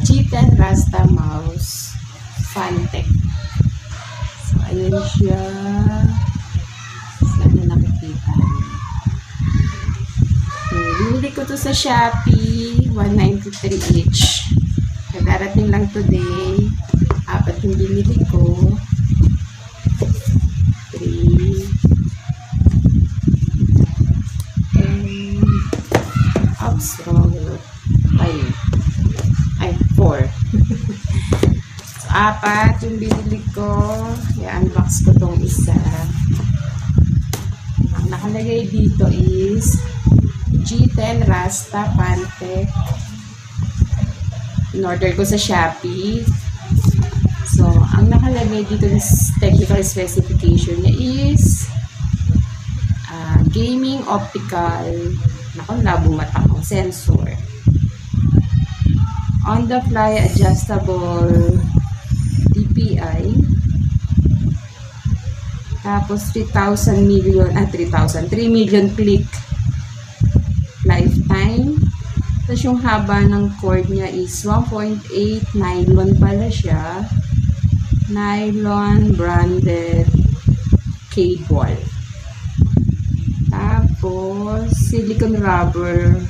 G10 Rhasta mouse. Fantech. So, ayun siya. Sana nakikita. Binili ko to sa Shopee. 193 each. Darating lang today. 4 yung binili ko. 3. And oops, wrong. 4. So, 4 yung binili ko. I-unbox ko tong isa. Ang nakalagay dito is G10 Rhasta Fantech. In-order ko sa Shopee. So, ang nakalagay dito is technical specification niya is gaming optical, labong mata ko, sensor. On-the-fly adjustable DPI. Tapos 3 million click lifetime. Tapos yung haba ng cord niya is 1.8 nylon pala siya. Nylon branded cable. Tapos silicone rubber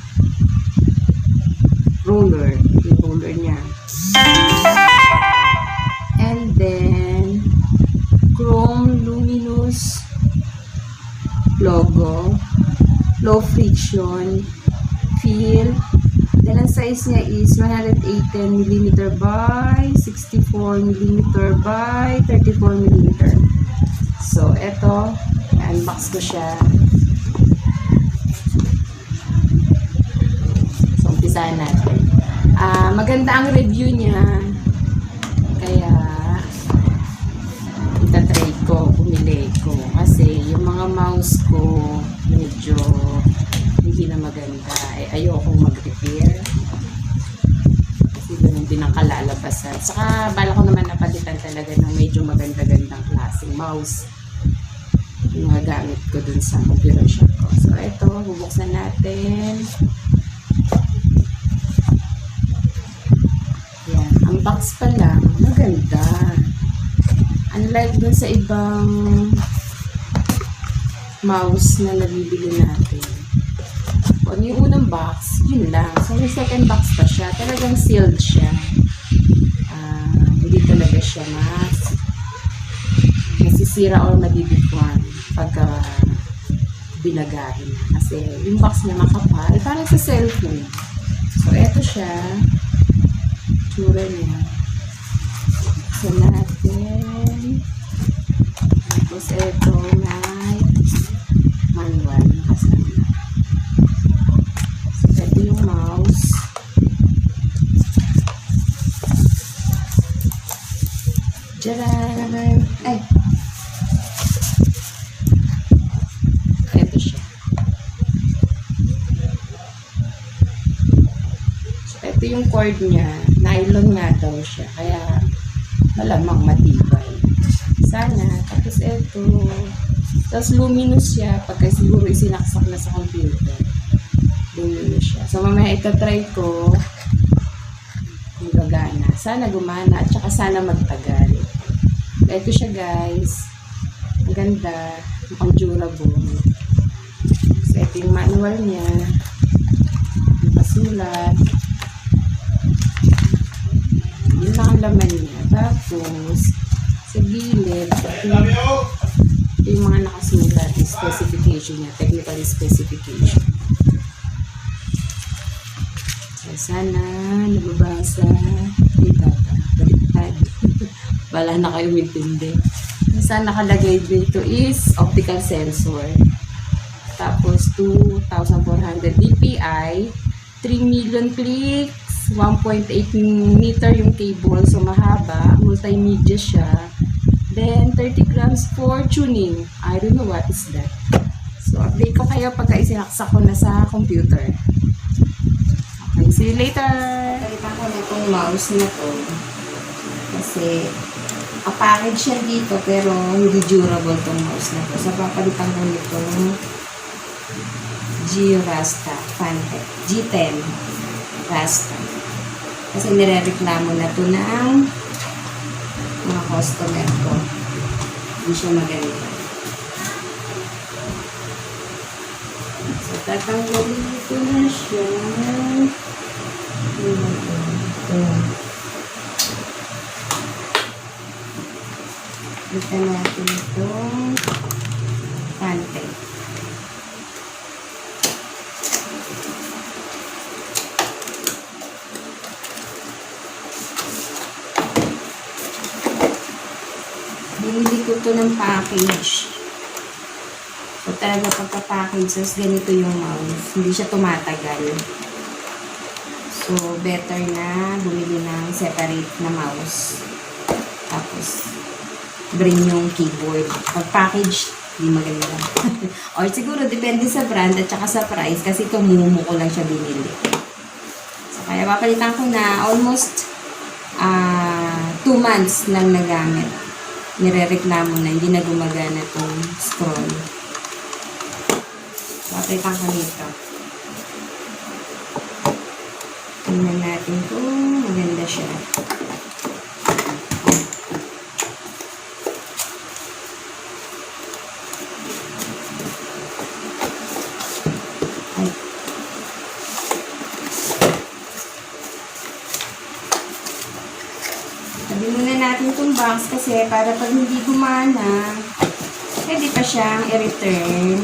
roller. Yung roller niya. And then chrome luminous logo. Low friction feel. Then ang size niya is 118mm by 64mm by 34mm. So, eto, unbox ko siya. So, umpisahan natin. Maganda ang review niya. Kaya, itatry ko, bumili ko. Kasi, yung mga mouse ko, medyo hindi na maganda. Ayokong mag-repair. Kasi ganun din ang kalalabasan. Saka bala ko naman napalitan talaga ng medyo maganda-gandang klaseng mouse. Yung mga gamit ko dun sa computer shop ko. So ito, bubuksan natin. Yan. Ang box pa lang, maganda. Unlike dun sa ibang mouse na nabibili natin. Kung yung unang box, yun lang. So, yung second box pa siya, talagang sealed siya. Hindi talaga siya masisira or madidikwan pagka binagahin. Kasi yung box niya makapal, parang sa cellphone. So, eto siya. Tsura niya. So, natin. Tapos, eto may manual. Yung mouse. Tcharam! Ay! Ito siya. So, ito yung cord niya. Nylon nga daw siya. Kaya, malamang matibay. Sana. Tapos ito. Tapos luminous siya pagka siguro isinaksak na sa computer. Luminous siya. So, mamaya itatry ko kung gagana. Sana gumana at saka sana magtagal. Ito siya guys. Ang ganda. Mukhang durable. So, ito yung manual niya. Yung pasulat. Yun lang ang laman niya. Tapos, sa gilid, ito yung mga nakasulat. Yung specification niya. Technical specification. Sana nababasa dito. Baliktad. Wala na kayo intindi. Sana nakalagay dito is optical sensor. Tapos 2,400 dpi, 3 million clicks, 1.8 meter yung cable, so mahaba, multimedia siya. Then 30 grams for tuning. I don't know what is that. So update ko kayo pagka isinaksak ko na sa computer. Okay, see you later! Palitan ko na itong mouse na to. Kasi, package siya dito, pero hindi durable itong mouse na to. So, papalitan ko nitong Rhasta, Fantech G10 Rhasta. Kasi nirereklamo na to ng mga customer ko. Hindi siya maganda. So, tatanggalin ko na siya. Ito. Ito natin itong Fantech. Binili ko to ng package. So, talaga pagka-package, ganito yung mouse. Hindi siya tumatagal. So, better na bumili ng separate na mouse. Tapos, bring yung keyboard. Pag-package, hindi maganda. Or siguro, depende sa brand at saka sa price. Kasi ito, mumu ko lang siya binili. So, kaya papalitan ko na almost 2 months nang nagamit. Nirereklamo na, hindi na gumagana itong scroll. Papalitan ko nito. Tingnan natin kung maganda siya. Ay. Sabi muna natin itong box kasi para pag hindi gumana, pwede pa siyang i-return.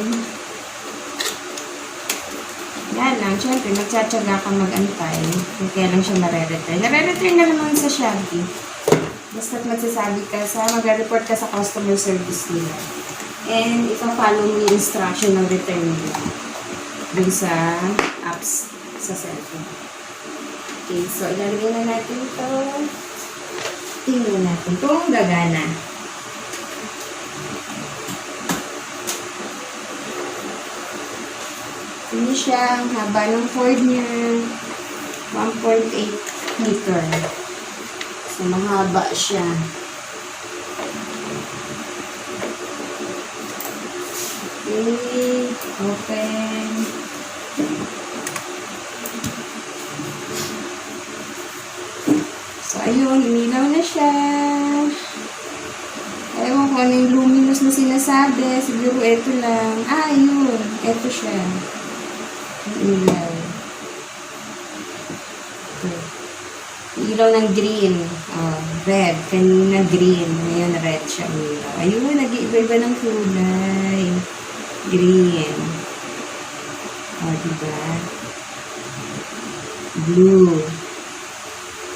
Yan lang, syempre, magtsatsaga ka mag-antay. Kaya lang siya nare-return. Nare-return na naman sa Shopee. Basta't magsasabi ka magre-report ka sa customer service nila. And, ipa-follow mo yung instruction ng return nila. Dun sa apps sa cellphone. Okay, so, ilalagay na natin ito. Tingnan natin kung gagana. Ini siya, ang haba ng cord niya, 1.8 meter. So, mahaba siya. Okay, open. So, ayun, inilaw na siya. Ewan ko ano yung luminous na sinasabi. Siguro ito lang. Ayun, ito siya. Ilaw. Ilaw ng green. Oh, red. Kanina green. Ngayon red siya ilaw. Ayun, nag-iiba-iba ng kulay. Green. Oh, diba? Blue.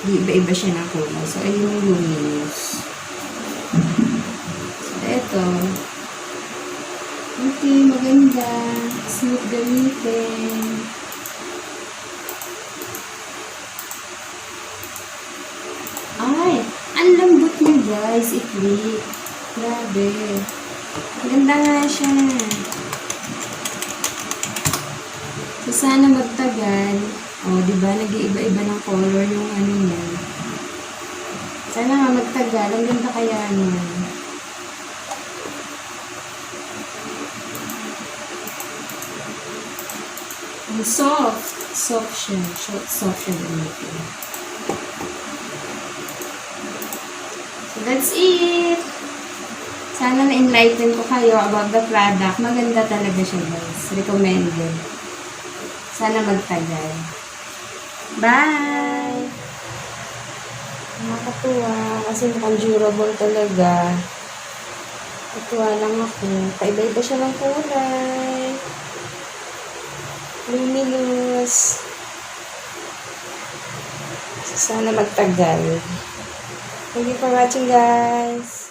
Iba-iba siya ng kulay. So, ayun yung luminous. So, eto. Okay, maganda. Smooth gamitin. Ay, ang lambot niya guys. I-click. Grabe. Maganda nga siya. So, sana magtagal. O, diba? Nag-iiba-iba ng color yung ano niya. Sana nga magtagal. Ang ganda kaya niya. Soft. Soft siya. Soft siya gamitin. So, that's it. Sana na-enlighten ko kayo about the product. Maganda talaga siya, guys. Recommended. Sana magtagal. Bye! Nakakatuwa. Kasi mukhang durable talaga. Natuwa lang ako. Paiba-iba siya ng kulay. Luminous. Sana magtagal. Thank you for watching, guys.